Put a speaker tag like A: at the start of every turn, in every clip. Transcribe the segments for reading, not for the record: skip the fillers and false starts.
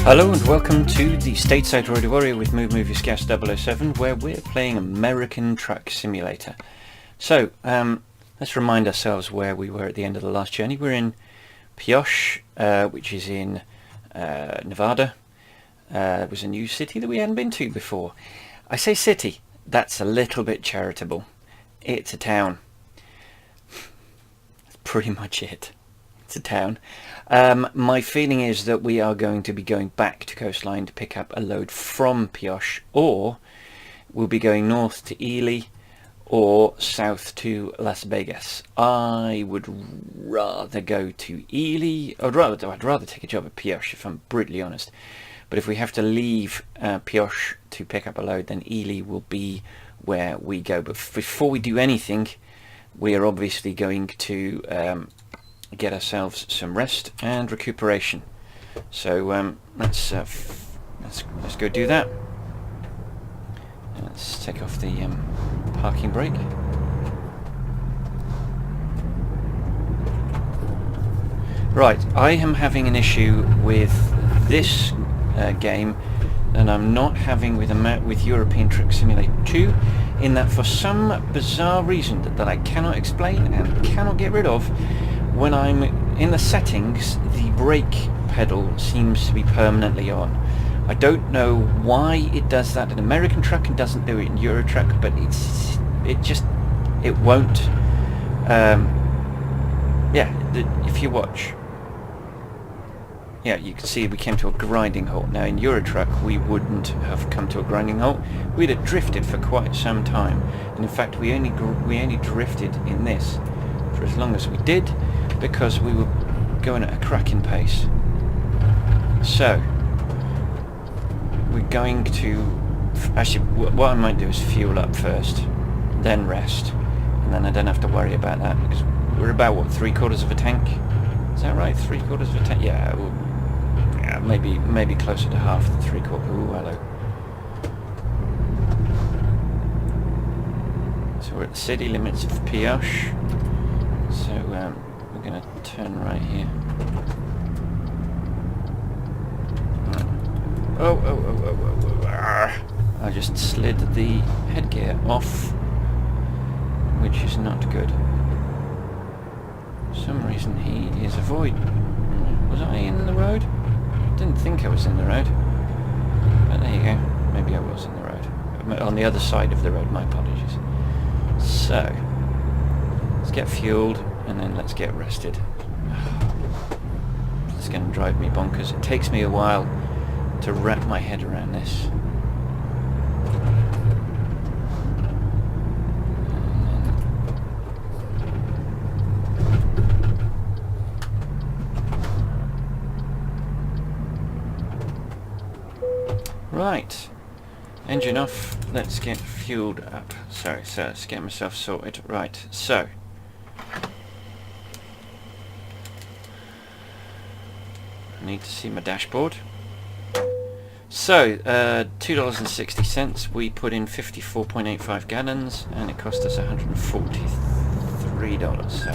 A: Hello and welcome to the Stateside Radio Warrior with Move Movie Gas 007, where we're playing American Truck Simulator. So, let's remind ourselves where we were at the end of the last journey. We're in Pioche, which is in Nevada. It was a new city that we hadn't been to before. I say city, that's a little bit charitable. It's a town. That's pretty much it. It's a town. My feeling is that we are going to be going back to Coastline to pick up a load from Pioche, or we'll be going north to Ely or south to Las Vegas. I would rather go to Ely. I'd rather take a job at Pioche, if I'm brutally honest. But if we have to leave Pioche to pick up a load, then Ely will be where we go. But before we do anything, we are obviously going to get ourselves some rest and recuperation. So let's go do that. Let's take off the parking brake. Right, I am having an issue with this game, and I'm not having with European Truck Simulator 2, in that for some bizarre reason that I cannot explain and cannot get rid of, when I'm in the settings, the brake pedal seems to be permanently on. I don't know why it does that in American Truck and doesn't do it in Euro Truck, but it won't. If you watch, you can see we came to a grinding halt. Now in Euro Truck we wouldn't have come to a grinding halt. We'd have drifted for quite some time, and in fact we only drifted in this for as long as we did, because we were going at a cracking pace. So we're going to actually, what I might do is fuel up first, then rest, and then I don't have to worry about that, because we're about, what, 3/4 of a tank? Is that right? 3/4 of a tank? Yeah, maybe closer to half than 3/4. Ooh, hello. So we're at the city limits of Pioche. So we're going to turn right here. I just slid the headgear off, which is not good. For some reason he is avoiding. Was I in the road? Didn't think I was in the road. But there you go. Maybe I was in the road. On the other side of the road, my apologies. So let's get fueled and then let's get rested. It's going to drive me bonkers. It takes me a while to wrap my head around this. Right, engine off, let's get fueled up. Sorry, so let's get myself sorted. Right, so I need to see my dashboard. So, $2.60, we put in 54.85 gallons, and it cost us $143, so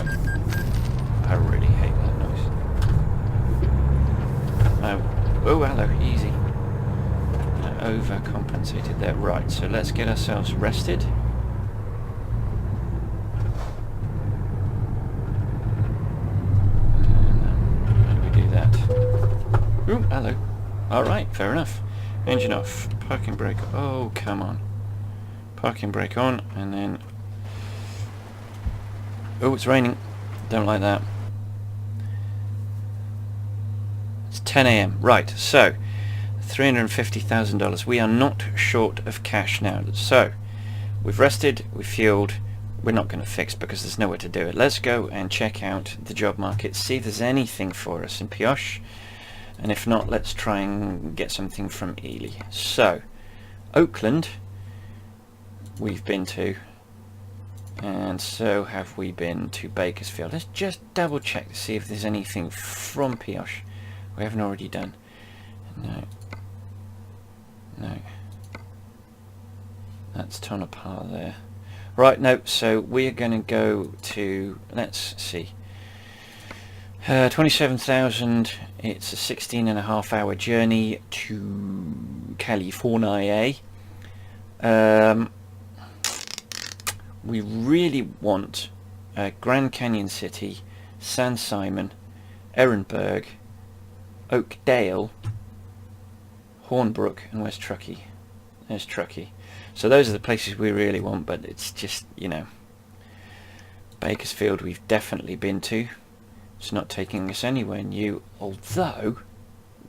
A: I really hate that noise. Oh, hello, easy. Overcompensated there. Right, so let's get ourselves rested. How do we do that? Ooh, hello. Alright, fair enough. Engine off. Parking brake. Oh, come on. Parking brake on, and then... Oh, it's raining. Don't like that. It's 10 AM. Right, so $350,000. We are not short of cash now. So we've rested, we've fueled. We're not going to fix because there's nowhere to do it. Let's go and check out the job market, see if there's anything for us in Pioche, and if not, let's try and get something from Ely. So Oakland we've been to, and so have we been to Bakersfield. Let's just double check to see if there's anything from Pioche we haven't already done. No, that's Tonopah there. Right, no, so we're going to go to, let's see, 27,000. It's a 16.5 hour journey to California. We really want Grand Canyon City, San Simon, Ehrenberg, Oakdale, Hornbrook and West Truckee. There's Truckee. So those are the places we really want, but it's just, you know, Bakersfield we've definitely been to. It's not taking us anywhere new, although,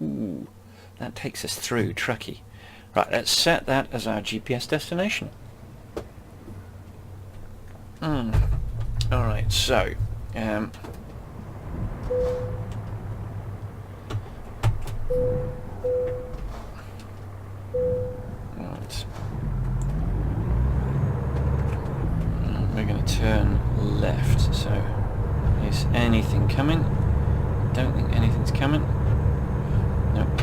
A: ooh, that takes us through Truckee. Right, let's set that as our GPS destination. Alright, so, right. We're going to turn left, so is anything coming? Don't think anything's coming. Nope.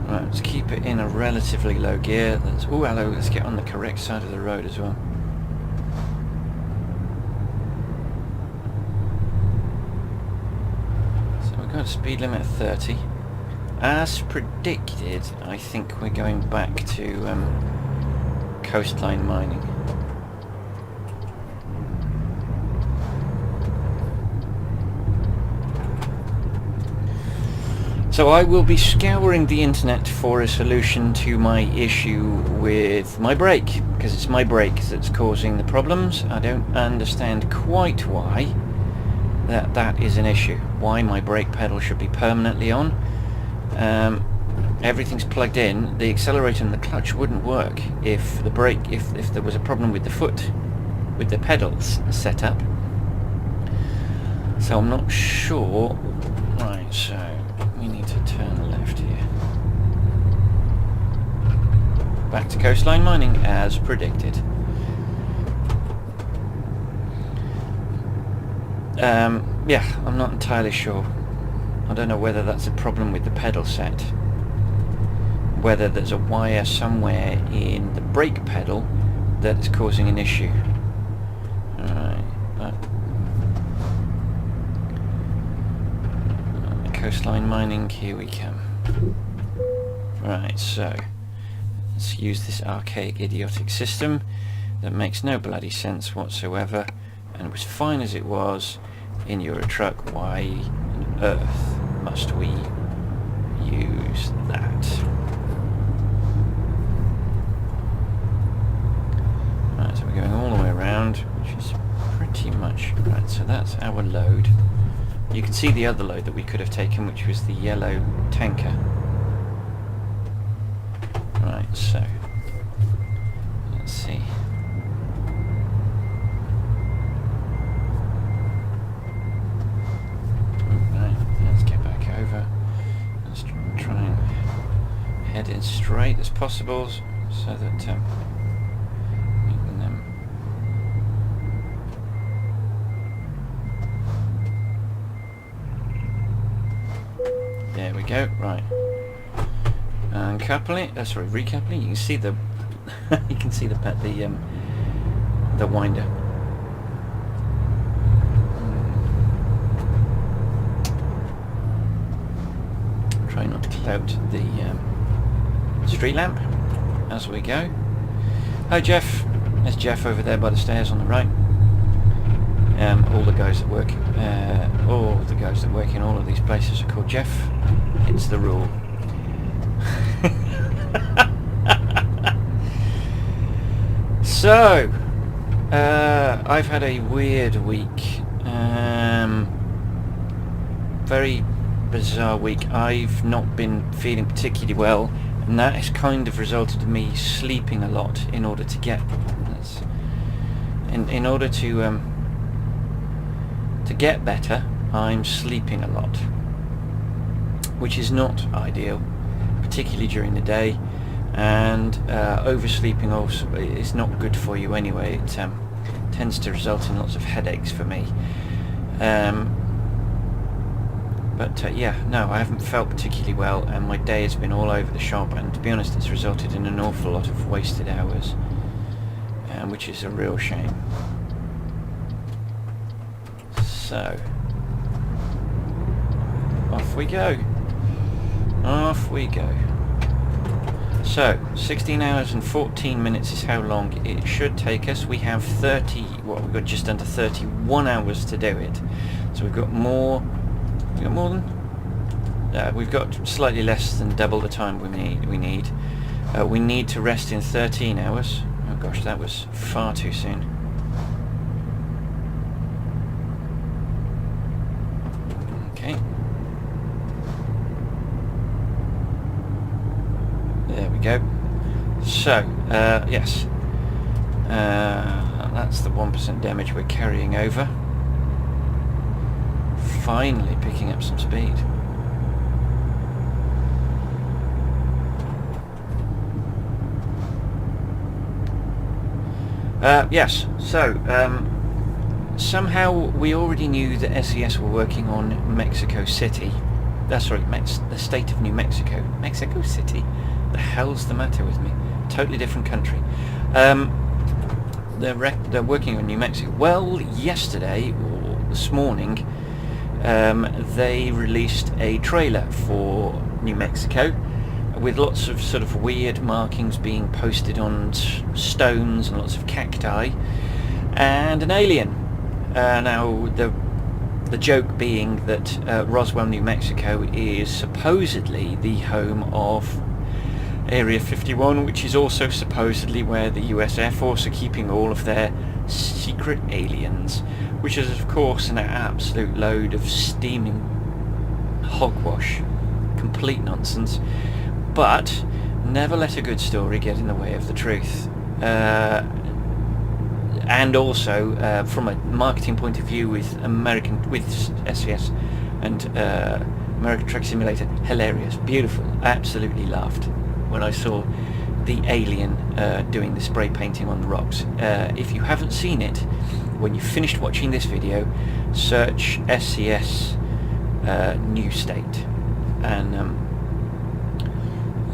A: Right, let's keep it in a relatively low gear. Oh, hello, let's get on the correct side of the road as well. So we've got a speed limit of 30. As predicted, I think we're going back to coastline mining. So I will be scouring the internet for a solution to my issue with my brake, because it's my brake that's causing the problems. I don't understand quite why that is an issue, why my brake pedal should be permanently on. Everything's plugged in. The accelerator and the clutch wouldn't work if the brake, if there was a problem with the foot, with the pedals set up. So I'm not sure. Right, so we need to turn left here. Back to coastline mining as predicted. Yeah, I'm not entirely sure. I don't know whether that's a problem with the pedal set, whether there's a wire somewhere in the brake pedal that's causing an issue. Alright, coastline mining, here we come. Right, so let's use this archaic idiotic system that makes no bloody sense whatsoever and was fine as it was in Eurotruck. Why on earth must we use that? Right, so we're going all the way around, which is pretty much right. So that's our load. You can see the other load that we could have taken, which was the yellow tanker. Right, so let's see. Right, let's get back over. Let's try and head as straight as possible, so that we can there we go. Right, and coupling. Sorry, recoupling. You can see the you can see the winder. Try not to cloud the street lamp as we go. Hi Jeff. There's Jeff over there by the stairs on the right. All the guys that work in all of these places are called Jeff. It's the rule. So, I've had a weird week. Very bizarre week. I've not been feeling particularly well, and that has kind of resulted in me sleeping a lot in order to get in order to get better. I'm sleeping a lot, which is not ideal, particularly during the day, and oversleeping also is not good for you anyway. It tends to result in lots of headaches for me. But yeah, no, I haven't felt particularly well, and my day has been all over the shop, and to be honest, it's resulted in an awful lot of wasted hours, which is a real shame. So, off we go. Off we go. So, 16 hours and 14 minutes is how long it should take us. We have we've got just under 31 hours to do it. So we've got more than? We've got slightly less than double the time we need. We need to rest in 13 hours. Oh gosh, that was far too soon. Okay. There we go. So, yes. That's the 1% damage we're carrying over. Finally picking up some speed. Yes, so somehow we already knew that SES were working on Mexico City. Sorry, the state of New Mexico. Mexico City? The hell's the matter with me? Totally different country. They're working on New Mexico. Well, yesterday, or this morning, they released a trailer for New Mexico, with lots of sort of weird markings being posted on stones and lots of cacti, and an alien. Now, the joke being that Roswell, New Mexico is supposedly the home of Area 51, which is also supposedly where the US Air Force are keeping all of their secret aliens, which is of course an absolute load of steaming hogwash, complete nonsense. But never let a good story get in the way of the truth. And also, from a marketing point of view, with SES and American Truck Simulator, hilarious, beautiful. Absolutely laughed when I saw the alien doing the spray painting on the rocks. If you haven't seen it, when you've finished watching this video, search SES New State, and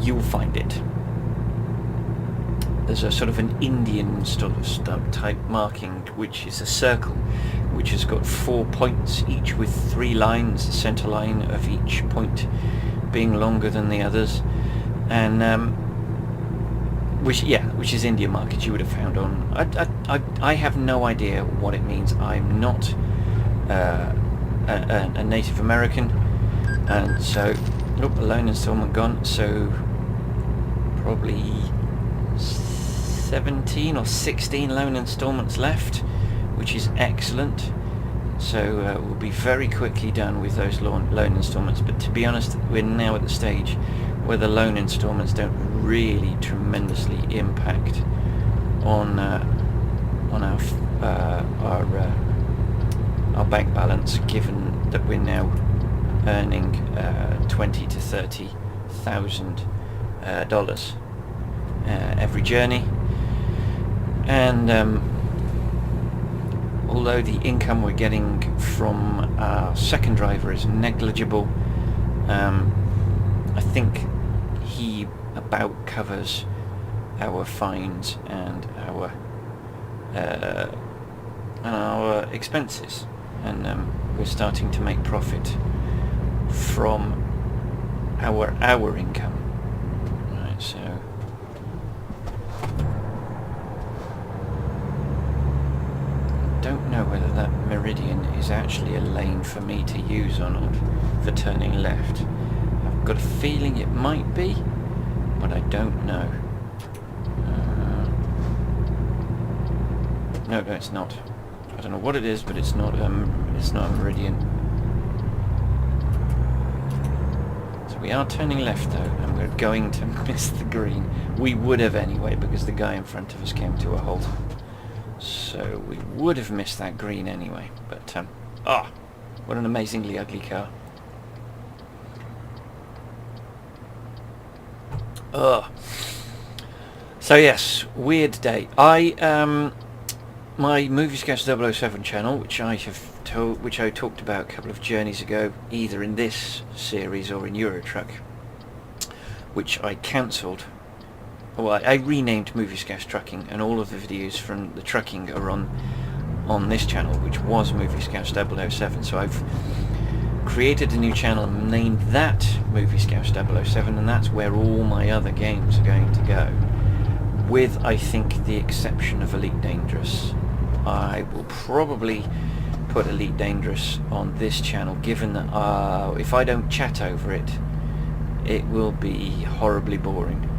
A: you'll find it. There's a sort of an Indian sort of type marking, which is a circle, which has got 4 points, each with 3 lines, the centre line of each point being longer than the others, and which is Indian markings you would have found on. I have no idea what it means. I'm not a Native American, and so a loan installment gone. So probably 17 or 16 loan installments left, which is excellent. So we'll be very quickly done with those loan installments. But to be honest, we're now at the stage where the loan installments don't really tremendously impact on our bank balance, given that we're now earning $20,000 to $30,000 every journey, and although the income we're getting from our second driver is negligible, I think he about covers our fines and our expenses, and we're starting to make profit from our income. Right, so I don't know whether that meridian is actually a lane for me to use or not for turning left. I've got a feeling it might be, but I don't know. No, it's not. I don't know what it is, but it's not a meridian. So we are turning left though, and we're going to miss the green. We would have anyway, because the guy in front of us came to a halt. So we would have missed that green anyway. But what an amazingly ugly car. So yes, weird day. My Movie Sketch 007 channel, which I talked about a couple of journeys ago, either in this series or in Eurotruck, which I cancelled. Well, I renamed Movie Sketch Trucking, and all of the videos from the trucking are on this channel, which was Movie Sketch 007. So created a new channel and named that Movie Scouse 007, and that's where all my other games are going to go, with, I think, the exception of Elite Dangerous. I will probably put Elite Dangerous on this channel, given that if I don't chat over it, it will be horribly boring.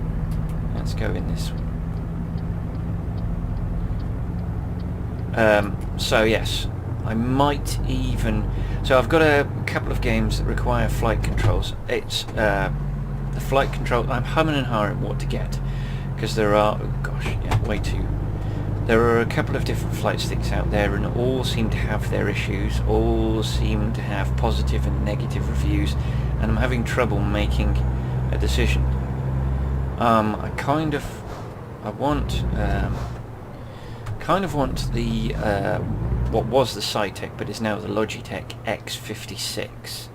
A: Let's go in this one. So yes, I might even... So I've got a couple of games that require flight controls. It's the flight control... I'm humming and hawing what to get, because there are... Oh gosh, yeah, way too... There are a couple of different flight sticks out there, and all seem to have their issues, all seem to have positive and negative reviews, and I'm having trouble making a decision. I kind of want the what was the Cytec but is now the Logitech X56,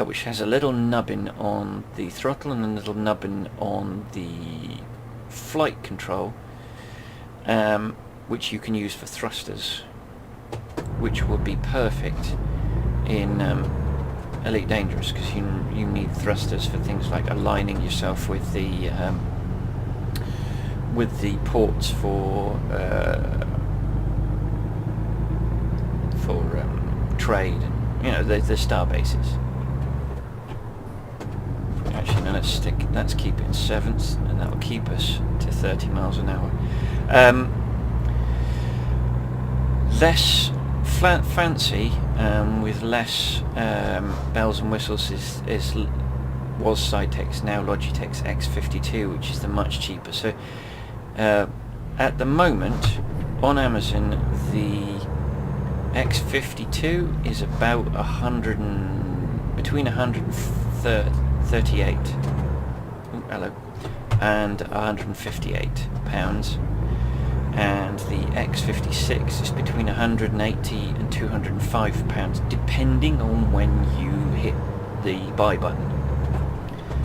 A: which has a little nubbin on the throttle and a little nubbin on the flight control, which you can use for thrusters, which would be perfect in Elite Dangerous, because you need thrusters for things like aligning yourself with the ports for trade, and the star bases. Actually, no, let's keep it in 7ths, and that will keep us to 30 miles an hour. Less fancy, with less bells and whistles was Cytec's, now Logitech's X52, which is the much cheaper. So at the moment on Amazon, the X52 is about between 138 and 158 pounds, and the X56 is between 180 and 205 pounds, depending on when you hit the buy button,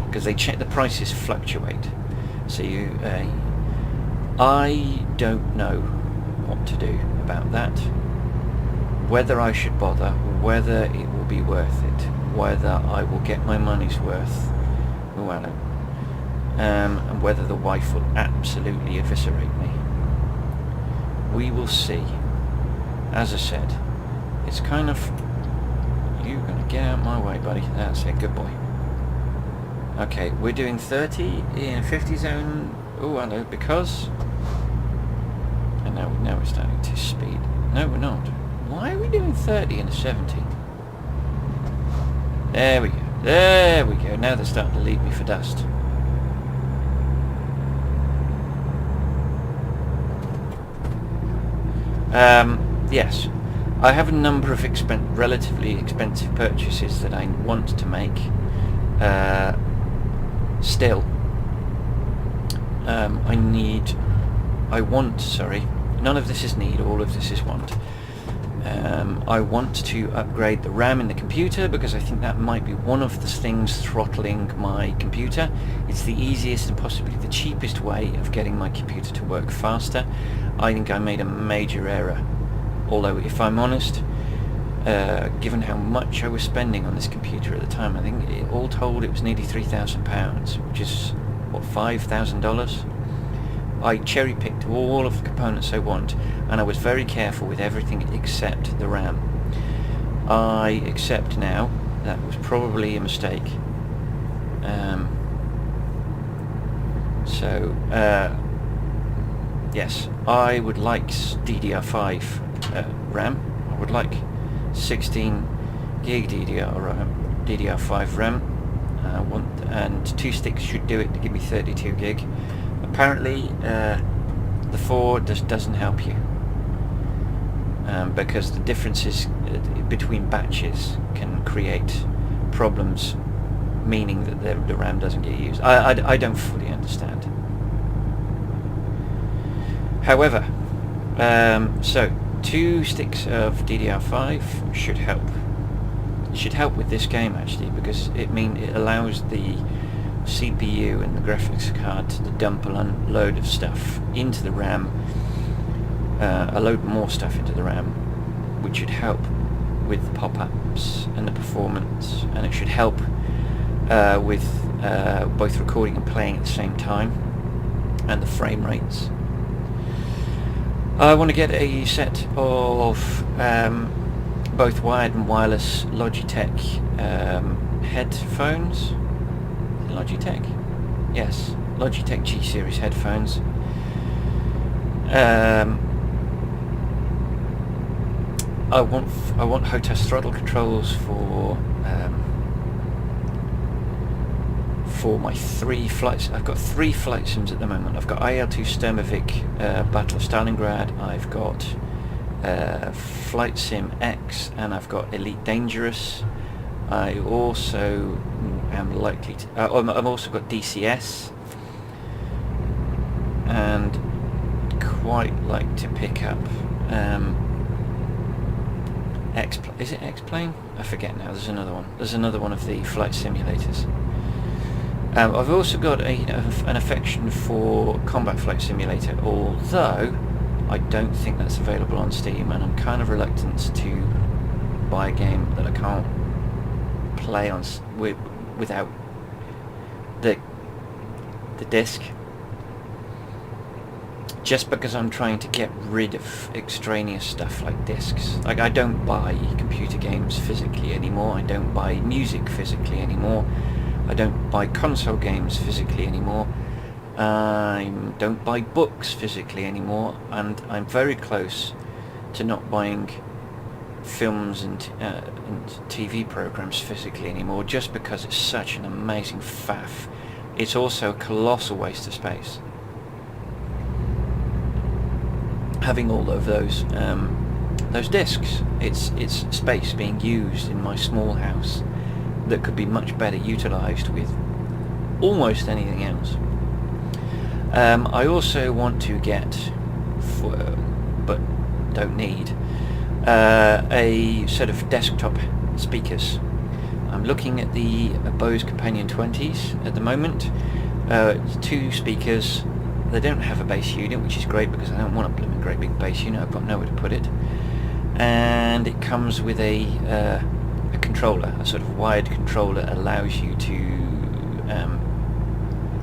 A: because they check, the prices fluctuate. So I don't know what to do about that, whether I should bother, whether it will be worth it, whether I will get my money's worth, and whether the wife will absolutely eviscerate me. We will see. As I said, it's kind of... You're going to get out of my way, buddy. That's it, good boy. Okay, we're doing 30 in a 50 zone. Oh, hello, because... And now we're starting to speed. No, we're not. Why are we doing 30 in a 70? There we go. There we go. Now they're starting to leave me for dust. Yes, I have a number of relatively expensive purchases that I want to make. Still, none of this is need, all of this is want. I want to upgrade the RAM in the computer, because I think that might be one of the things throttling my computer. It's the easiest and possibly the cheapest way of getting my computer to work faster. I think I made a major error, although if I'm honest, given how much I was spending on this computer at the time, I think all told it was nearly £3,000, which is, what, $5,000? I cherry-picked all of the components I want, and I was very careful with everything except the RAM. I accept now that was probably a mistake. Yes, I would like DDR5 RAM. I would like 16 gig DDR5 RAM. And 2 sticks should do it to give me 32 gig. Apparently, the 4 just doesn't help you, because the differences between batches can create problems, meaning that the RAM doesn't get used. I don't fully understand. However, so 2 sticks of DDR5 should help. It should help with this game, actually, because it allows the CPU and the graphics card to dump a load of stuff into the RAM, a load more stuff into the RAM, which should help with the pop-ups and the performance, and it should help with both recording and playing at the same time, and the frame rates. I want to get a set of both wired and wireless Logitech headphones. Logitech? Yes, Logitech G series headphones. I want HOTAS throttle controls for my 3 flights. I've got 3 flight sims at the moment. I've got IL-2 Sturmovik Battle of Stalingrad, I've got Flight Sim X, and I've got Elite Dangerous. I also am likely to... I've also got DCS, and quite like to pick up is it X-Plane? I forget now. There's another one. There's another one of the flight simulators. I've also got an affection for Combat Flight Simulator, although I don't think that's available on Steam, and I'm kind of reluctant to buy a game that I can't play on without the disc, just because I'm trying to get rid of extraneous stuff like discs. Like, I don't buy computer games physically anymore, I don't buy music physically anymore, I don't buy console games physically anymore, I don't buy books physically anymore, and I'm very close to not buying films and TV programs physically anymore, just because it's such an amazing faff. It's also a colossal waste of space. Having all of those discs, it's space being used in my small house that could be much better utilised with almost anything else. I also want to get, but don't need, a set of desktop speakers. I'm looking at the Bose Companion 20s at the moment. 2 speakers. They don't have a bass unit, which is great because I don't want a blooming great big bass unit. I've got nowhere to put it. And it comes with a controller, a sort of wired controller that allows you to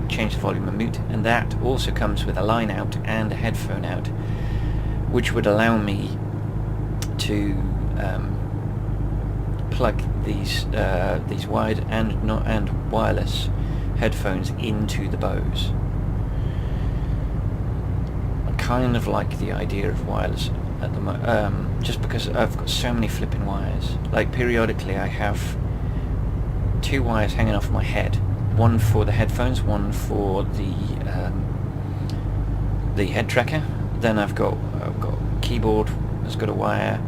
A: change the volume and mute, and that also comes with a line out and a headphone out, which would allow me to plug these wired and wireless headphones into the Bose. I kind of like the idea of wireless at the moment, just because I've got so many flipping wires. Like, periodically I have 2 wires hanging off my head, one for the headphones, one for the head tracker. Then I've got keyboard that's got a wire.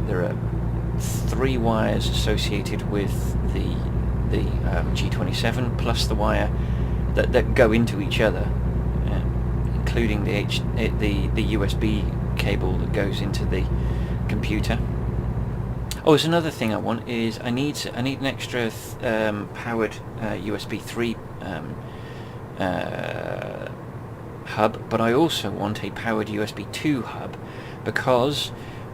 A: There are 3 wires associated with the G27, plus the wire that go into each other, including the USB cable that goes into the computer. Oh, there's another thing I want is I need an extra powered USB 3 hub, but I also want a powered USB 2 hub, because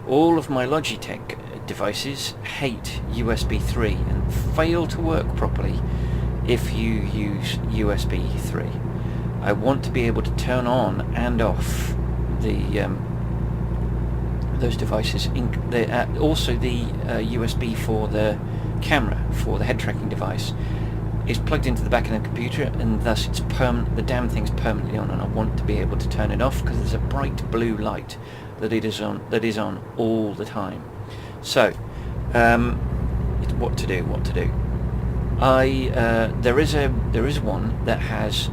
A: all of my Logitech devices hate USB 3 and fail to work properly if you use USB 3. I want to be able to turn on and off those devices. Also the USB for the camera, for the head tracking device, is plugged into the back of the computer, and thus it's the damn thing's permanently on, and I want to be able to turn it off because there's a bright blue light that is on all the time. So it's what to do. There is one that has,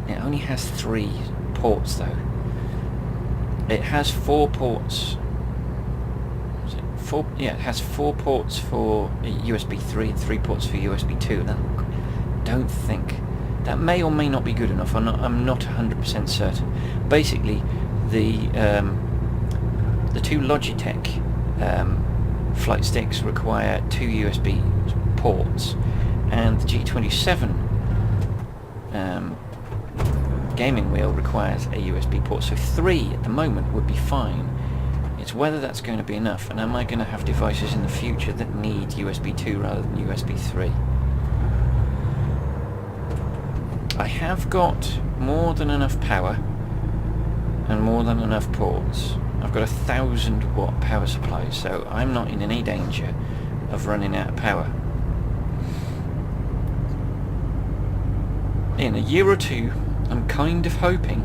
A: it only has 3 ports though. It has 4 ports. It has 4 ports for USB 3 and 3 ports for USB 2. I don't think that may or may not be good enough. I'm not 100% certain. Basically, the 2 Logitech flight sticks require 2 USB ports, and the G27 Gaming Wheel requires a USB port. So 3 at the moment would be fine It's whether that's going to be enough, and am I going to have devices in the future that need USB 2 rather than USB 3? I have got more than enough power and more than enough ports. I've got a 1000 watt power supply, so I'm not in any danger of running out of power. In a year or two, I'm kind of hoping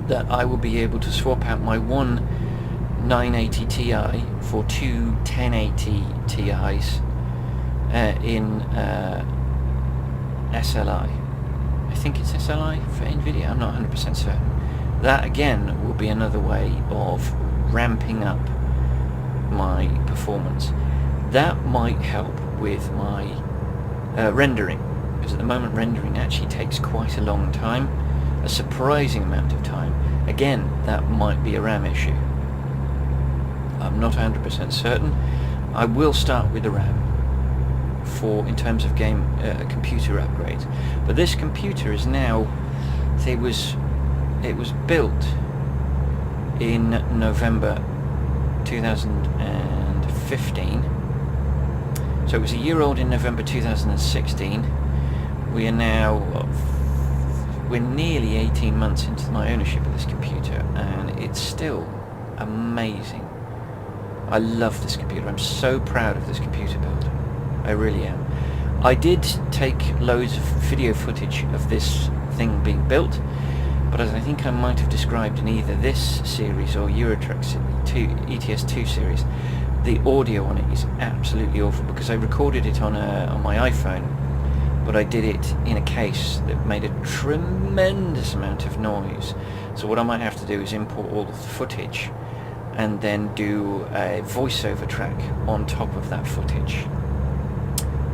A: that I will be able to swap out my one 980 Ti for two 1080 Ti's in SLI. I think it's SLI for Nvidia, I'm not 100% certain. That again will be another way of ramping up my performance. That might help with my rendering, because at the moment rendering actually takes quite a long time, a surprising amount of time. Again, that might be a RAM issue. I'm not 100% certain. I will start with the RAM in terms of computer upgrades. But this computer is now, it was built in November 2015. So it was a year old in November 2016. We're nearly 18 months into my ownership of this computer, and it's still amazing. I love this computer. I'm so proud of this computer build. I really am. I did take loads of video footage of this thing being built, but as I think I might have described in either this series or Eurotruck's ETS2 series, the audio on it is absolutely awful, because I recorded it on my iPhone, but I did it in a case that made a tremendous amount of noise. So what I might have to do is import all of the footage and then do a voiceover track on top of that footage.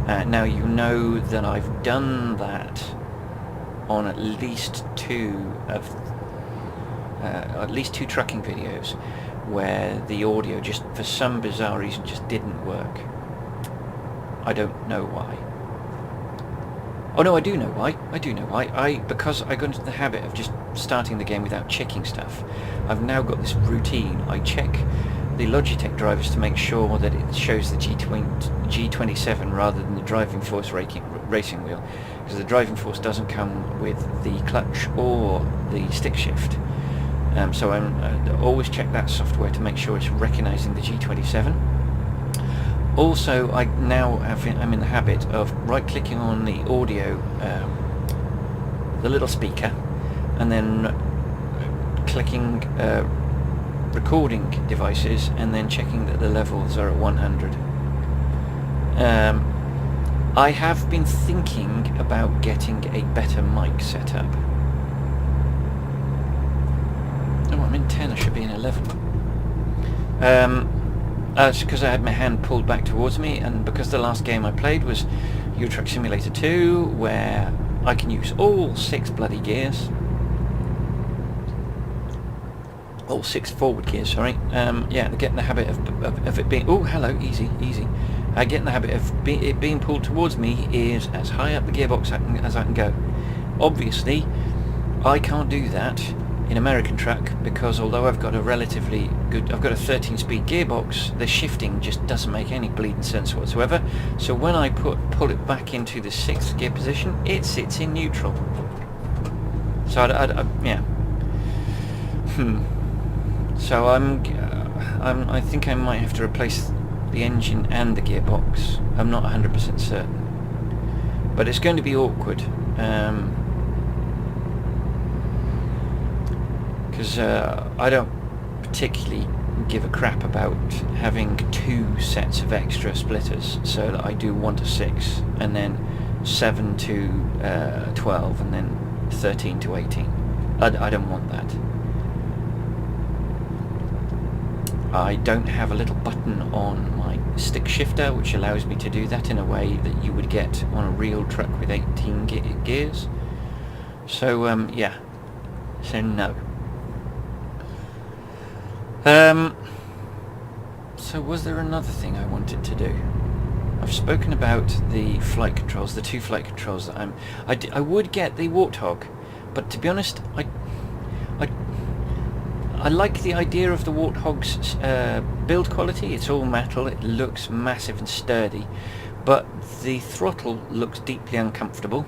A: Now you know that I've done that on at least two trucking videos where the audio just, for some bizarre reason, just didn't work. I don't know why. Oh no, I do know why. Because I got into the habit of just starting the game without checking stuff. I've now got this routine. I check the Logitech drivers to make sure that it shows the G27 rather than the driving force racing wheel, because the driving force doesn't come with the clutch or the stick shift. So I always check that software to make sure it's recognizing the G27. Also, I'm in the habit of right-clicking on the audio, the little speaker, and then clicking recording devices, and then checking that the levels are at 100. I have been thinking about getting a better mic setup. Oh, I'm in 10, I should be in 11. It's because I had my hand pulled back towards me, and because the last game I played was Euro Truck Simulator 2, where I can use all 6 bloody gears. All 6 forward gears, sorry. Yeah, get in the habit of it being... Oh, hello, easy. I get in the habit of it being pulled towards me is as high up the gearbox as I can go. Obviously, I can't do that in American truck, because although I've got a relatively good... I've got a 13-speed gearbox, the shifting just doesn't make any bleeding sense whatsoever. So when I pull it back into the 6th gear position, it sits in neutral. So yeah. So I think I might have to replace the engine and the gearbox. I'm not 100% certain, but it's going to be awkward, because I don't particularly give a crap about having 2 sets of extra splitters, so that I do 1 to 6 and then 7 to 12 and then 13 to 18. I don't want that. I don't have a little button on my stick shifter which allows me to do that in a way that you would get on a real truck with 18 gears. So yeah, so no. So was there another thing I wanted to do? I've spoken about the flight controls, the 2 flight controls that I would get the Warthog, but to be honest, I like the idea of the Warthog's build quality. It's all metal, it looks massive and sturdy, but the throttle looks deeply uncomfortable,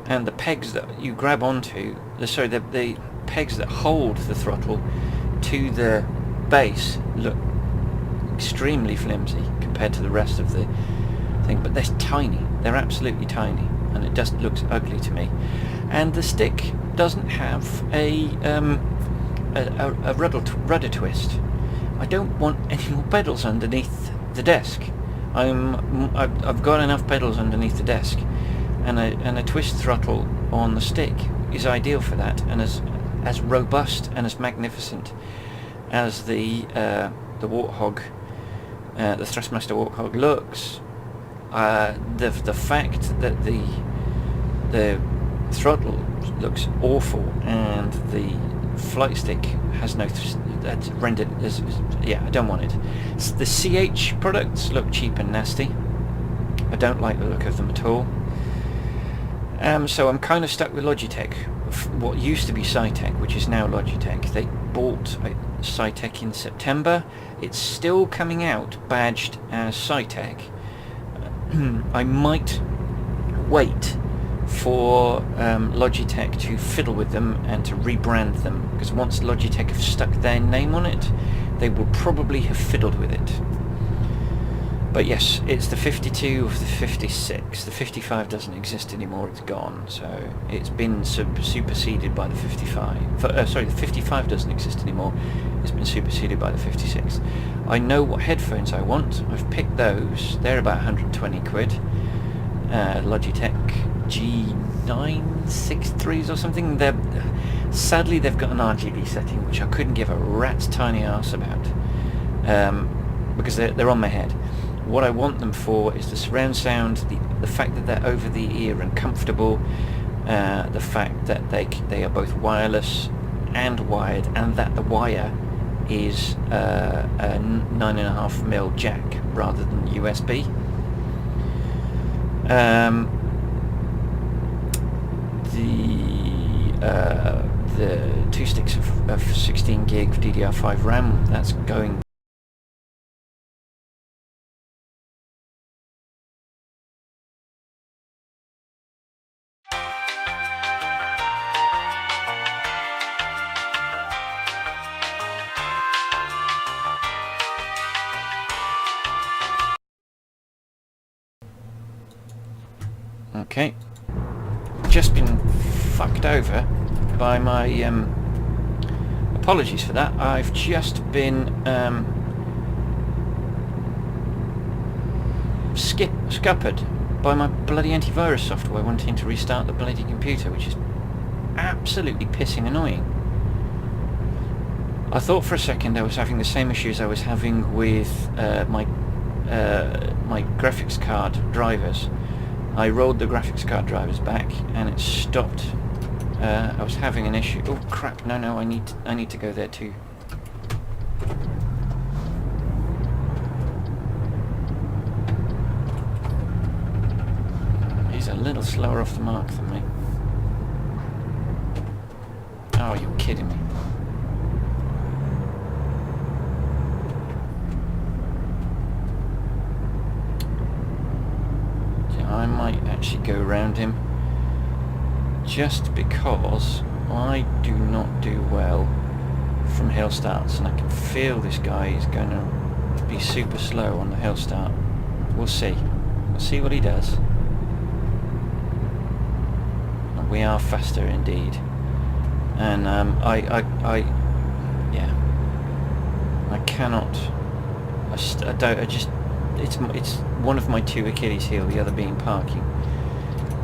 A: and the pegs that you grab onto, the pegs that hold the throttle to the base look extremely flimsy compared to the rest of the thing, but they're tiny, they're absolutely tiny, and it just looks ugly to me. And the stick doesn't have a rudder twist. I don't want any more pedals underneath the desk. I've got enough pedals underneath the desk, and a twist throttle on the stick is ideal for that, and as robust and as magnificent as the Warthog, the Thrustmaster Warthog looks. The fact that the throttle looks awful and the flight stick has no that's rendered as, yeah, I don't want it. The CH products look cheap and nasty. I don't like the look of them at all. So I'm kind of stuck with Logitech, what used to be Cytec, which is now Logitech. They bought Cytec in September. It's still coming out badged as Cytec. I might wait for Logitech to fiddle with them and to rebrand them, because once Logitech have stuck their name on it, they will probably have fiddled with it. But yes, it's the 52 of the 56. The 55 doesn't exist anymore, it's gone, so it's been superseded by the 55. Sorry, the 55 doesn't exist anymore, it's been superseded by the 56. I know what headphones I want, I've picked those, they're about 120 quid. Logitech G963s or something. Sadly they've got an RGB setting which I couldn't give a rat's tiny arse about, because they're on my head. What I want them for is the surround sound, the fact that they're over the ear and comfortable, the fact that they are both wireless and wired, and that the wire is a 9.5mm jack rather than USB. The two sticks of 16 gig DDR5 RAM, that's going. Okay, just been fucked over by my apologies for that. I've just been scuppered by my bloody antivirus software wanting to restart the bloody computer, which is absolutely pissing annoying. I thought for a second I was having the same issues I was having with my graphics card drivers. I rolled the graphics card drivers back and it stopped. I was having an issue. Oh crap! No, I need to go there too. He's a little slower off the mark than me. Oh, you're kidding me. I might actually go around him, just because I do not do well from hill starts, and I can feel this guy is going to be super slow on the hill start. We'll see. We'll see what he does. And we are faster indeed. And yeah, I cannot. It's one of my two Achilles heel, the other being parking.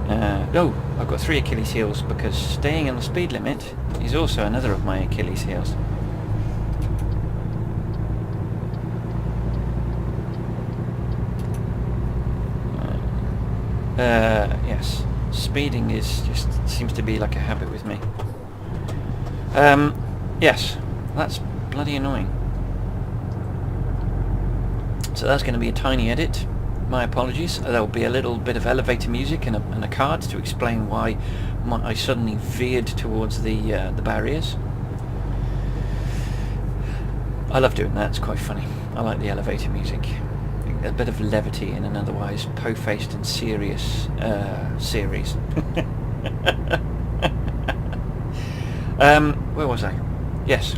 A: No, I've got three Achilles heels, because staying on the speed limit is also another of my Achilles heels. Yes, speeding seems to be like a habit with me. Yes, that's bloody annoying. So that's going to be a tiny edit. My apologies. There will be a little bit of elevator music and a card to explain why I suddenly veered towards the barriers. I love doing that, it's quite funny. I like the elevator music. A bit of levity in an otherwise po-faced and serious series. Where was I? Yes.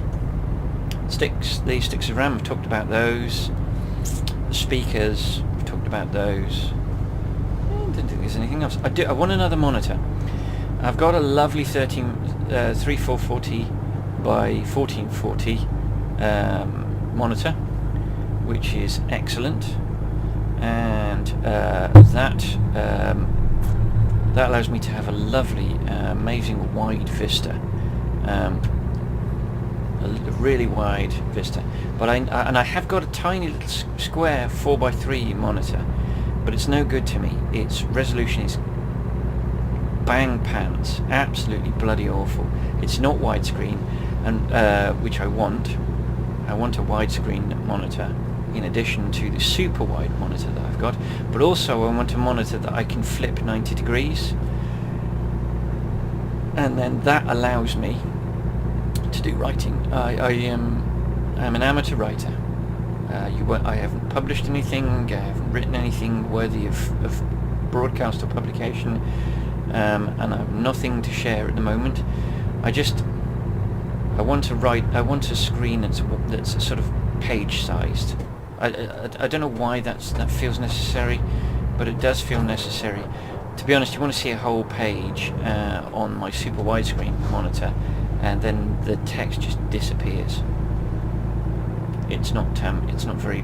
A: Sticks. The sticks of RAM, I've talked about those. The speakers, I've talked about those. I don't think there's anything else. I want another monitor. I've got a lovely 3440 by 1440 monitor, which is excellent, and that allows me to have a lovely, amazing wide vista, a really wide vista. But I have got a tiny little square 4x3 monitor, but it's no good to me. Its resolution is bang pants, absolutely bloody awful. It's not widescreen, and which I want. I want a widescreen monitor in addition to the super wide monitor that I've got, but also I want a monitor that I can flip 90 degrees, and then that allows me to do writing. I'm an amateur writer. I haven't published anything, I haven't written anything worthy of broadcast or publication, and I have nothing to share at the moment. I want to write. I want a screen that's sort of page-sized. I don't know why that feels necessary, but it does feel necessary. To be honest, you want to see a whole page on my super widescreen monitor, and then the text just disappears. It's not very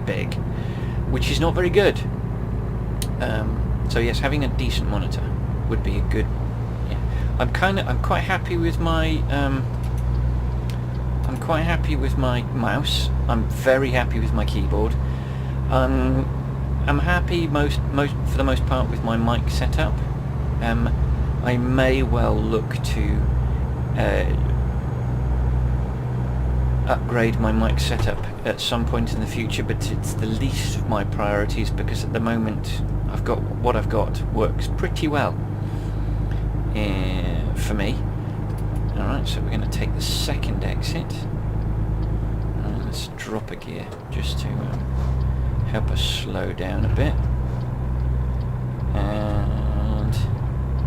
A: big, which is not very good. So yes, having a decent monitor would be a good. Yeah, I'm quite happy with my. I'm quite happy with my mouse. I'm very happy with my keyboard. I'm happy for the most part with my mic setup. I may well look to upgrade my mic setup at some point in the future, but it's the least of my priorities because at the moment what I've got works pretty well for me. Alright, so we're going to take the second exit. Let's drop a gear just to help us slow down a bit. And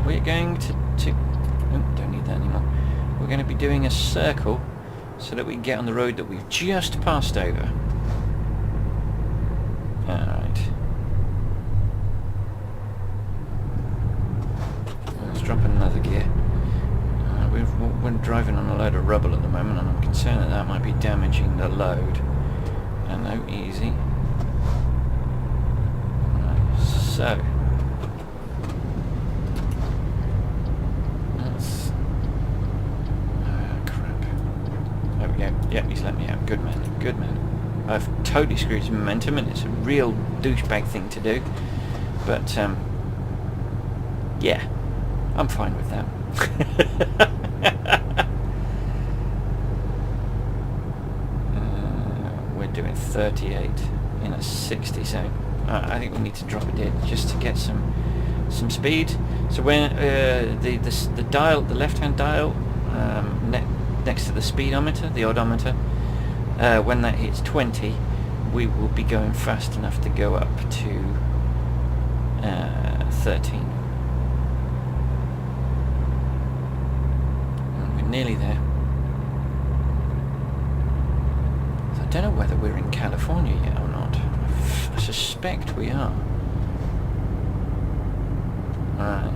A: we're going to oh, don't need that anymore. We're going to be doing a circle so that we can get on the road that we've just passed over. Alright. Let's drop another gear. We're driving on a load of rubble at the moment, and I'm concerned that might be damaging the load. No, easy. Right, so let's. Crap. There we go. Yeah, he's let me out. Good man. Good man. I've totally screwed his momentum, and it's a real douchebag thing to do. But yeah, I'm fine with that. We're doing 38 in a 60, so I think we need to drop it in just to get some speed. So when the dial, the left-hand dial next to the speedometer, the odometer, when that hits 20, we will be going fast enough to go up to 13. Nearly there. So I don't know whether we're in California yet or not. I suspect we are. Alright.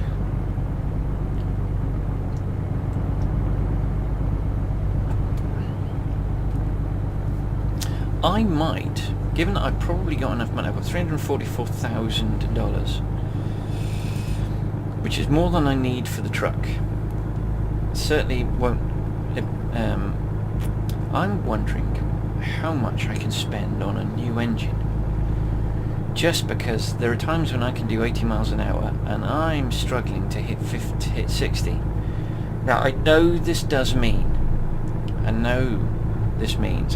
A: I might, given that I've probably got enough money, I've got $344,000, which is more than I need for the truck. Certainly won't. I'm wondering how much I can spend on a new engine, just because there are times when I can do 80 miles an hour and I'm struggling to hit 60. Now I know this does mean,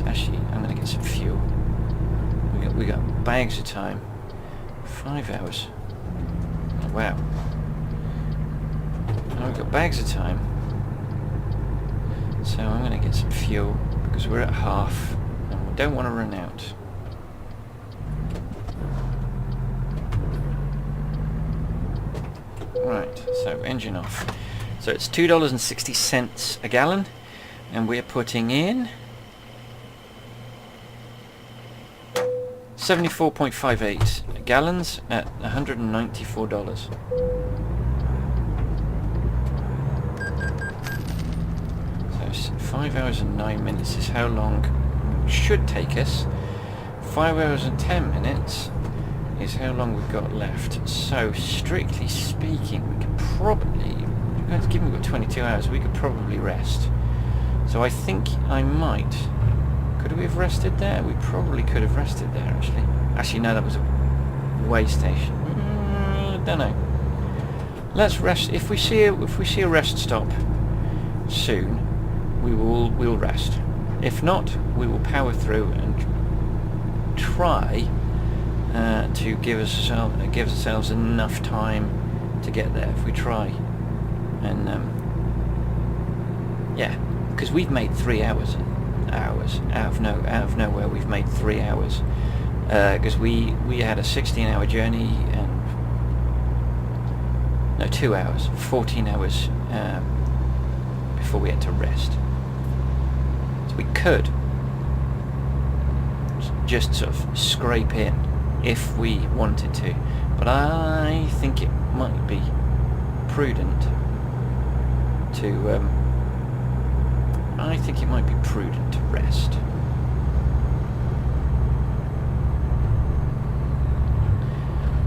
A: actually I'm going to get some fuel. We got bags of time. 5 hours. Oh, wow. Now we've got bags of time. So I'm going to get some fuel because we're at half and don't want to run out. Right, so engine off. So it's $2.60 a gallon, and we're putting in 74.58 gallons at $194. So 5 hours and 9 minutes is how long it should take us. 5 hours and 10 minutes is how long we've got left. So strictly speaking, we could probably, given we've got 22 hours, we could probably rest. So I think I might. Could we have rested there? We probably could have rested there, actually. Actually, no, that was a way station. Don't know. Let's rest. If we see a rest stop soon, we'll rest. If not, we will power through and try to give ourselves enough time to get there. If we try, and yeah, because we've made 3 hours out of nowhere. We've made 3 hours because we had a 16-hour journey, and no, 2 hours, 14 hours before we had to rest. So we could just sort of scrape in if we wanted to, but I think it might be prudent to to rest.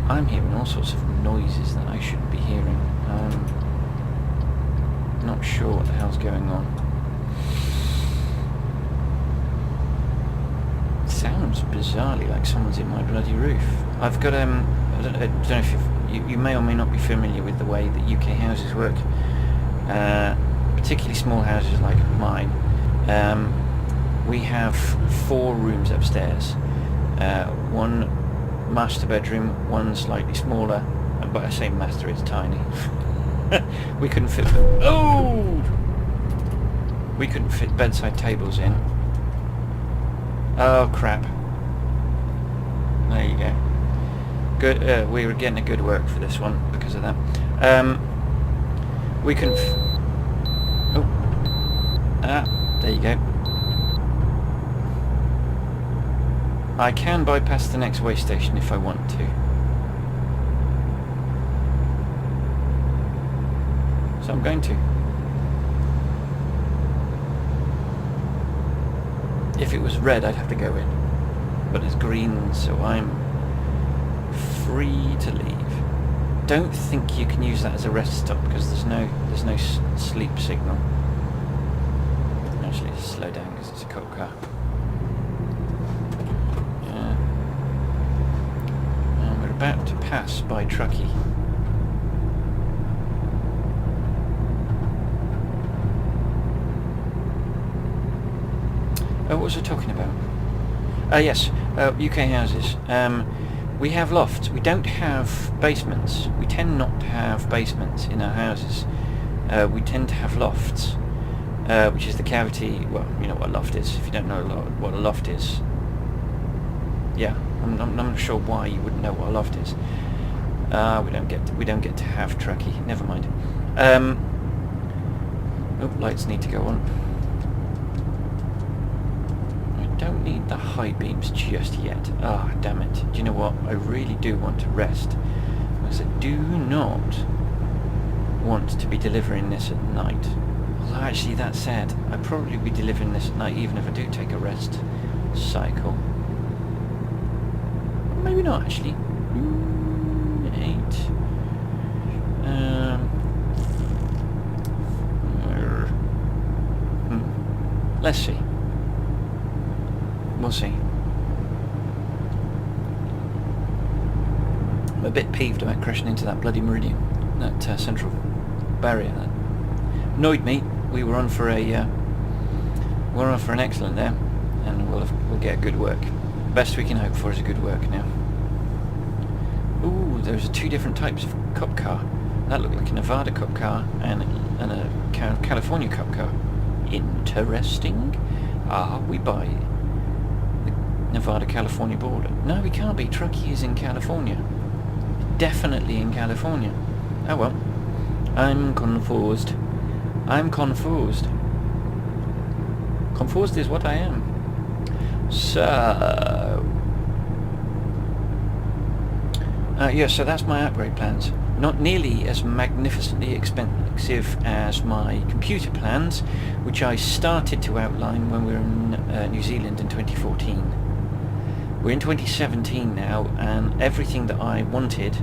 A: I'm hearing all sorts of noises that I shouldn't be hearing. Not sure what the hell's going on. It sounds bizarrely like someone's in my bloody roof. I've got I don't know if you may or may not be familiar with the way that UK houses work. Particularly small houses like mine. We have 4 rooms upstairs. One master bedroom, one slightly smaller, but I say master, it's tiny. We couldn't fit we couldn't fit bedside tables in. Oh crap. There you go. Good. We were getting a good work for this one because of that. We couldn't there you go. I can bypass the next way station if I want to. So I'm going to. If it was red, I'd have to go in. But it's green, so I'm free to leave. Don't think you can use that as a rest stop because there's no sleep signal. Actually, slow down because it's a cop car. Yeah. And we're about to pass by Truckee. What was I talking about? Yes, UK houses. We have lofts. We don't have basements. We tend not to have basements in our houses. We tend to have lofts. Which is the cavity. Well, you know what a loft is. If you don't know what a loft is, yeah, I'm not sure why you wouldn't know what a loft is. We don't get to have Truckee. Never mind. Oh, lights need to go on. I don't need the high beams just yet. Ah, damn it! Do you know what? I really do want to rest, because I do not want to be delivering this at night. Although actually, that said, I'd probably be delivering this at night even if I do take a rest cycle. Maybe not actually. 8. Let's see. We'll see. I'm a bit peeved about crashing into that bloody meridian, that central barrier. That annoyed me. We were on for an excellent there, and we'll get good work. Best we can hope for is a good work now. Ooh, there's 2 different types of cop car. That looked like a Nevada cop car and a California cop car. Interesting. Ah, we buy Nevada-California border. No, we can't be. Truckee is in California. Definitely in California. Oh well. I'm confused. I'm confused. Confused is what I am. So... yeah, so that's my upgrade plans. Not nearly as magnificently expensive as my computer plans, which I started to outline when we were in New Zealand in 2014. We're in 2017 now, and everything that I wanted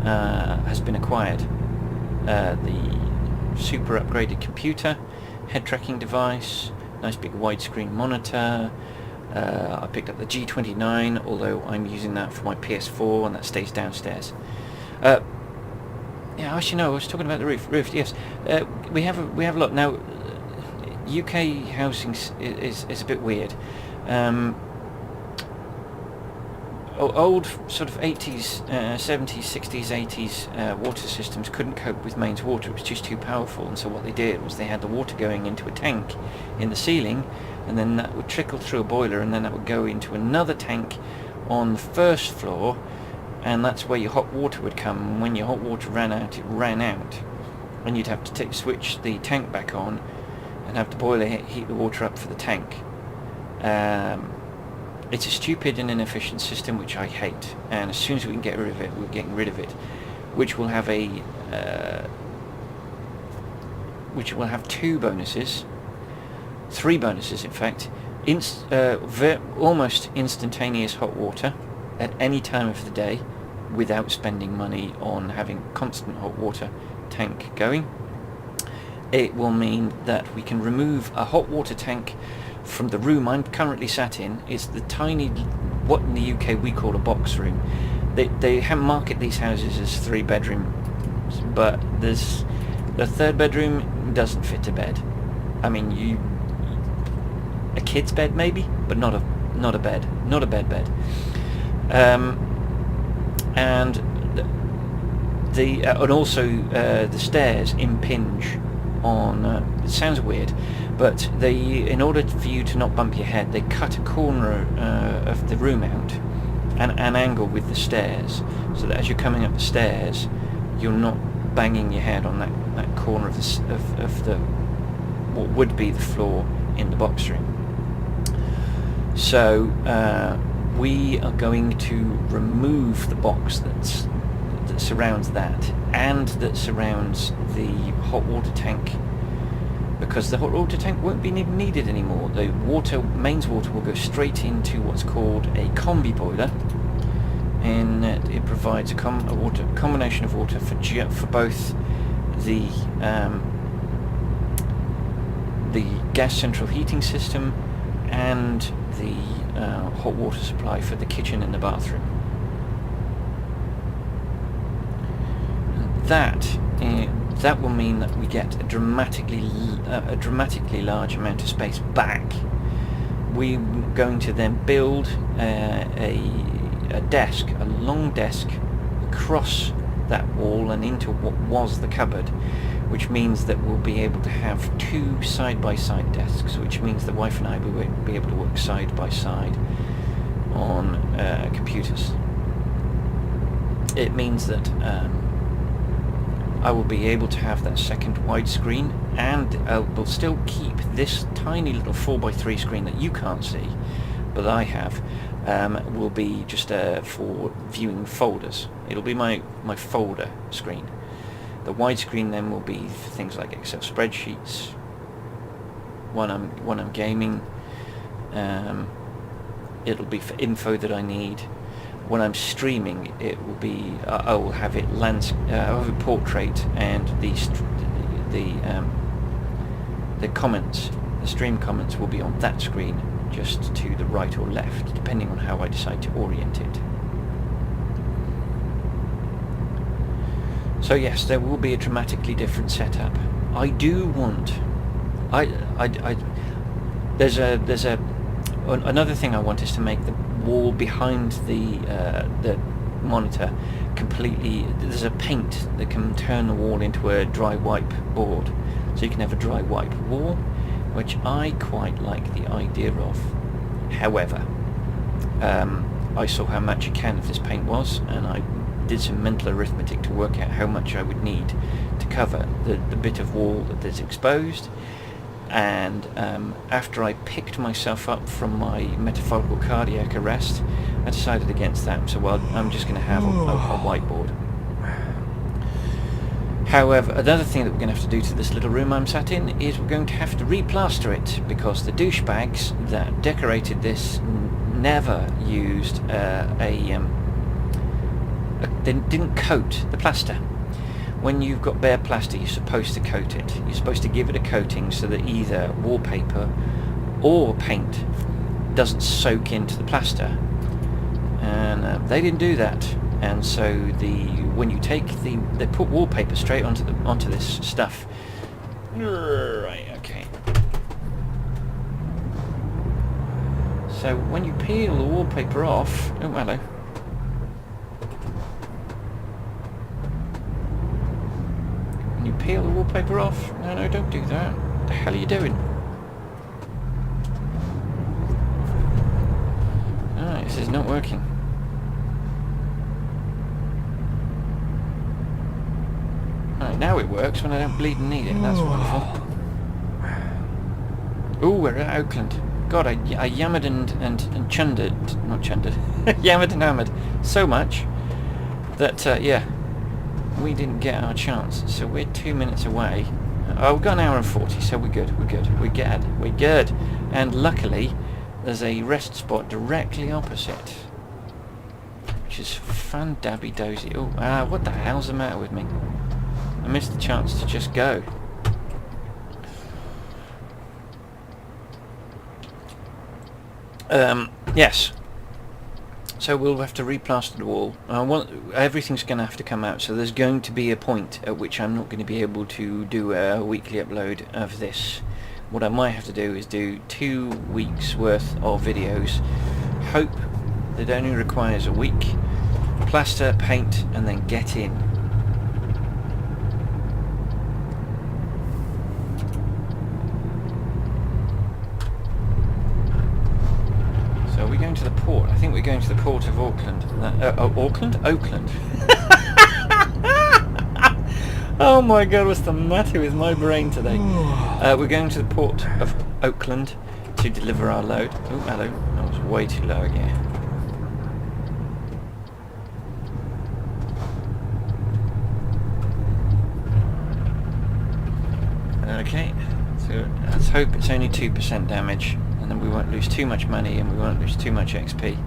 A: has been acquired. The super upgraded computer, head tracking device, nice big widescreen monitor. I picked up the G29, although I'm using that for my PS4 and that stays downstairs. Yeah, actually no, I was talking about the roof. Yes, we have a lot now. UK housing is a bit weird. Old sort of 80s, 70s, 60s, 80s water systems couldn't cope with mains water. It was just too powerful, and so what they did was they had the water going into a tank in the ceiling, and then that would trickle through a boiler, and then that would go into another tank on the first floor, and that's where your hot water would come. And when your hot water ran out, it ran out, and you'd have to switch the tank back on and have the boiler heat the water up for the tank. It's a stupid and inefficient system which I hate, and as soon as we can get rid of it, we're getting rid of it, which will have a two bonuses, three bonuses in fact. Almost instantaneous hot water at any time of the day without spending money on having constant hot water tank going. It will mean that we can remove a hot water tank from the room I'm currently sat in. It's the tiny, what in the UK we call a box room. They market these houses as 3 bedrooms, but there's the third bedroom doesn't fit a bed. I mean, a kid's bed maybe, but not a bed, not a bed. And also the stairs impinge on. It sounds weird, but in order for you to not bump your head, they cut a corner of the room out, an angle with the stairs, so that as you're coming up the stairs, you're not banging your head on that corner of the what would be the floor in the box room. So we are going to remove the box that surrounds that, and that surrounds the hot water tank, because the hot water tank won't be needed anymore. The mains water will go straight into what's called a combi boiler, and it provides a combination of water for both the gas central heating system and the hot water supply for the kitchen and the bathroom. That will mean that we get a dramatically large amount of space back. We're going to then build a desk, a long desk, across that wall and into what was the cupboard, which means that we'll be able to have 2 side-by-side desks, which means the wife and I will be able to work side by side on computers. It means that I will be able to have that second widescreen, and we'll still keep this tiny little 4x3 screen that you can't see, but I have. Will be just for viewing folders. It'll be my folder screen. The widescreen then will be for things like Excel spreadsheets. When I'm gaming, it'll be for info that I need. When I'm streaming, it will be I will have it I'll have a portrait, and the comments, the stream comments will be on that screen, just to the right or left, depending on how I decide to orient it. So yes, there will be a dramatically different setup. I do want. There's another thing I want is to make the wall behind the monitor completely. There's a paint that can turn the wall into a dry wipe board, so you can have a dry wipe wall, which I quite like the idea of. However, I saw how much a can of this paint was, and I did some mental arithmetic to work out how much I would need to cover the bit of wall that is exposed. And after I picked myself up from my metaphorical cardiac arrest, I decided against that. So I'm just going to have a whiteboard. However, another thing that we're going to have to do to this little room I'm sat in is we're going to have to replaster it, because the douchebags that decorated this never used they didn't coat the plaster. When you've got bare plaster, you're supposed to coat it. You're supposed to give it a coating so that either wallpaper or paint doesn't soak into the plaster. And they didn't do that. And so when you take they put wallpaper straight onto this stuff. Right, okay. So when you peel the wallpaper off, oh hello. When you peel the wallpaper off, no, don't do that. What the hell are you doing? Alright, this is not working. Right, now it works when I don't bleed and need it. That's wonderful. Ooh, we're at Oakland. God, I yammered and chundered, not chundered, yammered and hammered so much that, yeah, we didn't get our chance. So we're 2 minutes away. Oh, we've got an hour and 40, so we're good. We're good. And luckily, there's a rest spot directly opposite, which is fan-dabby-dozy. Oh, what the hell's the matter with me? I missed the chance to just go. Yes. So we'll have to replaster the wall. Everything's going to have to come out, so there's going to be a point at which I'm not going to be able to do a weekly upload of this. What I might have to do is do 2 weeks worth of videos. Hope that only requires a week. Plaster, paint, and then get in. So we're going to the port. I think we're going to the port of Auckland. Auckland? Oakland. Oh my god, what's the matter with my brain today? We're going to the port of Oakland to deliver our load. Oh, hello. That was way too low again. Okay, so let's hope it's only 2% damage, and then we won't lose too much money and we won't lose too much XP.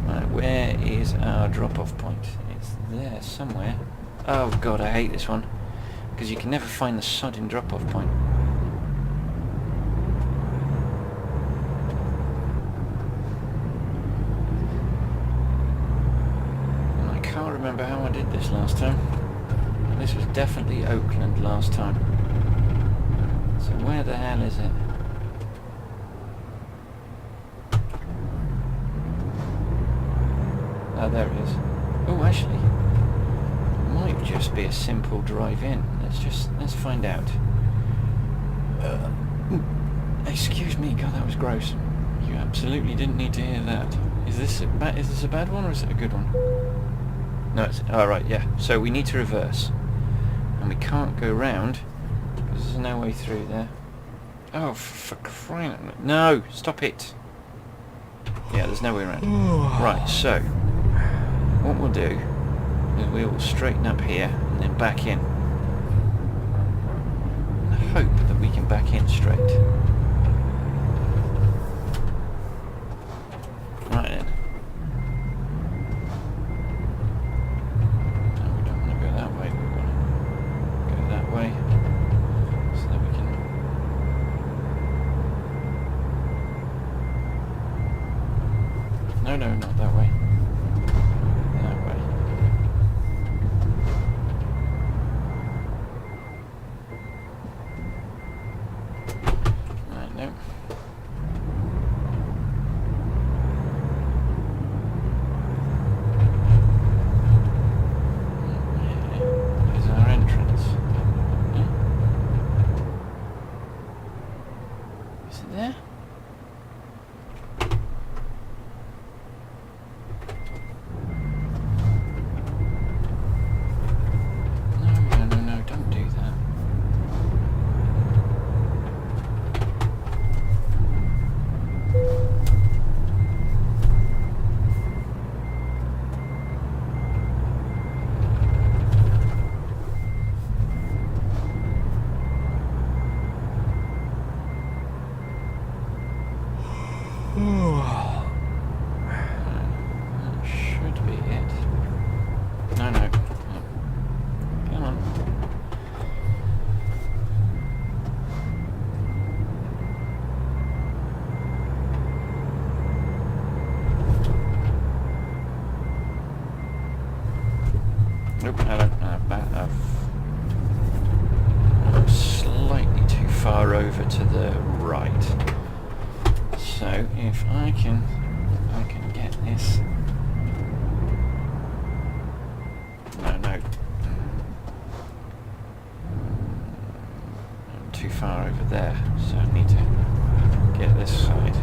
A: Right, where is our drop-off point? It's there somewhere. Oh god, I hate this one, because you can never find the sodding drop-off point. And I can't remember how I did this last time. This was definitely Oakland last time. So where the hell is it? Oh, there it is. Oh, actually, it might just be a simple drive in. Let's find out. Excuse me, God, that was gross. You absolutely didn't need to hear that. Is this a bad one or is it a good one? No, it's alright. Yeah. So we need to reverse, and we can't go round because there's no way through there. Oh, for crying out loud! No, stop it. Yeah, there's no way around. Right. So what we'll do is we will straighten up here and then back in. And hope that we can back in straight. Right then. No, we don't want to go that way. We want to go that way so that we can. No, not that way. I'm slightly too far over to the right. So if I can get this. No. I'm too far over there, so I need to get this side.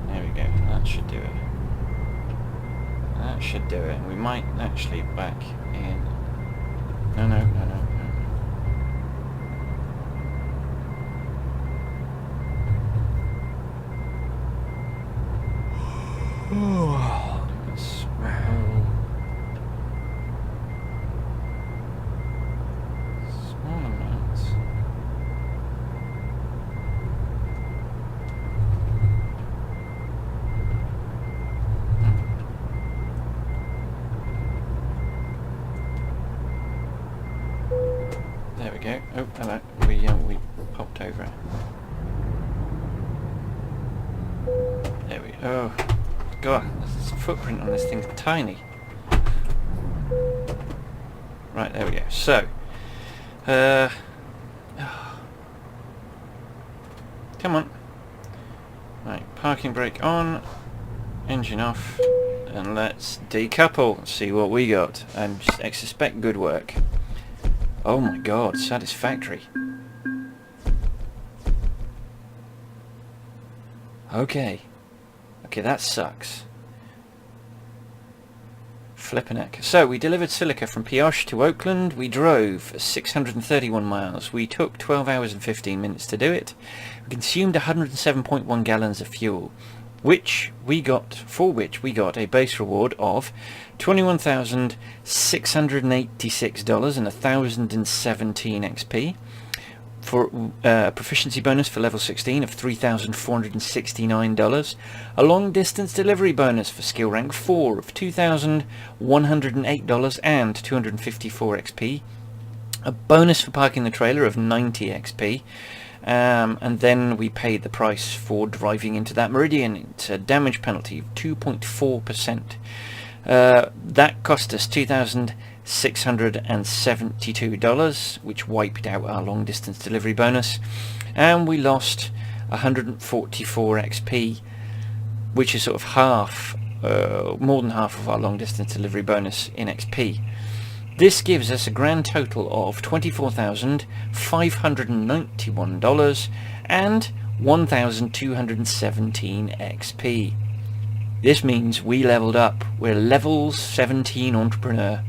A: There we go. That should do it. That should do it. We might actually back in. No. Small amounts. There we go. Oh, hello. We popped over it. There we go. Oh, God, this footprint on this thing's tiny. Right, there we go. So, come on. Right, parking brake on, engine off, and let's decouple and see what we got. And I suspect good work. Oh my God, satisfactory. Okay, that sucks. Flippin' heck. So we delivered silica from Pioche to Oakland. We drove 631 miles. We took 12 hours and 15 minutes to do it. We consumed 107.1 gallons of fuel, for which we got a base reward of $21,686 and 1,017 XP. For proficiency bonus for level 16 of $3,469, a long distance delivery bonus for skill rank 4 of $2,108 and 254 XP, a bonus for parking the trailer of 90 XP, and then we paid the price for driving into that meridian. It's a damage penalty of 2.4%. That cost us $2,672, which wiped out our long distance delivery bonus, and we lost 144 XP, which is sort of half, more than half of our long distance delivery bonus in XP. This gives us a grand total of $24,591 and 1,217 XP. This means we leveled up. We're level 17 entrepreneur.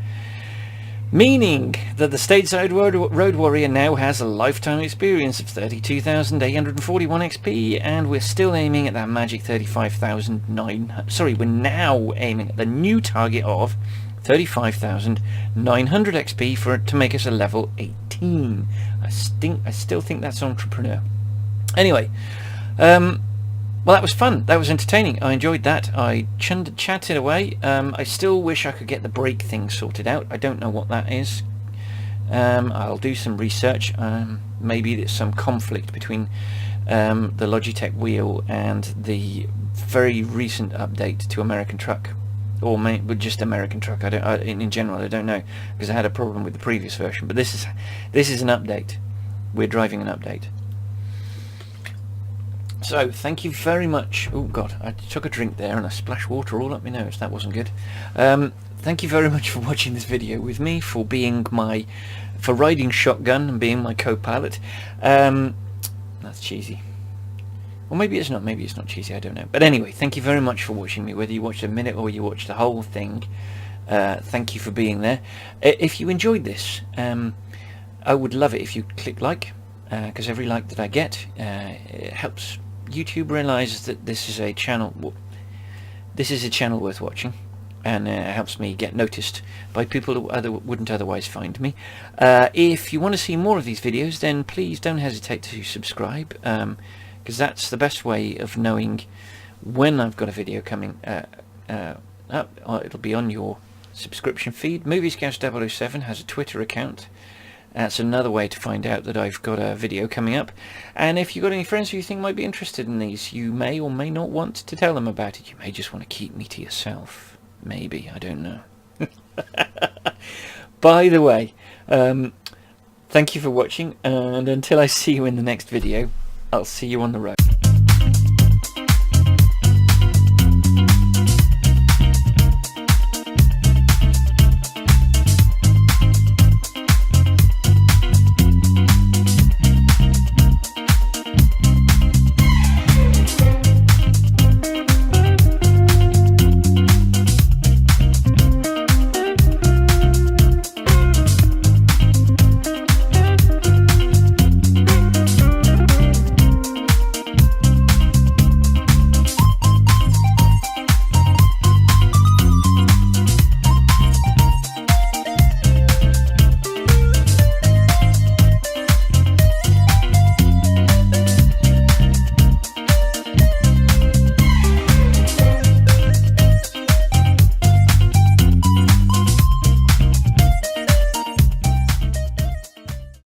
A: Meaning that the Stateside Road Warrior now has a lifetime experience of 32,841 XP, and we're still aiming at that magic 35,900. Sorry, we're now aiming at the new target of 35,900 XP for it to make us a level 18. I still think that's entrepreneur. Anyway, well, that was fun. That was entertaining. I enjoyed that. I chatted away. I still wish I could get the brake thing sorted out. I don't know what that is. I'll do some research. Maybe there's some conflict between the Logitech wheel and the very recent update to American Truck, or just American Truck. In general, I don't know, because I had a problem with the previous version. But this is an update. We're driving an update. So, thank you very much. Oh God, I took a drink there and I splashed water all up my nose. That wasn't good. Thank you very much for watching this video with me, for riding shotgun and being my co-pilot. That's cheesy. Or maybe it's not. Maybe it's not cheesy. I don't know. But anyway, thank you very much for watching me. Whether you watched a minute or you watched the whole thing, thank you for being there. If you enjoyed this, I would love it if you click like, because every like that I get, it helps YouTube realizes that this is a channel worth watching, and helps me get noticed by people who wouldn't otherwise find me. If you want to see more of these videos, then please don't hesitate to subscribe, because that's the best way of knowing when I've got a video coming up. It'll be on your subscription feed. Moviescouch007 has a Twitter account, That's another way to find out that I've got a video coming up. And if you've got any friends who you think might be interested in these, you may or may not want to tell them about it. You may just want to keep me to yourself. Maybe, I don't know. By the way, thank you for watching, and until I see you in the next video, I'll see you on the road.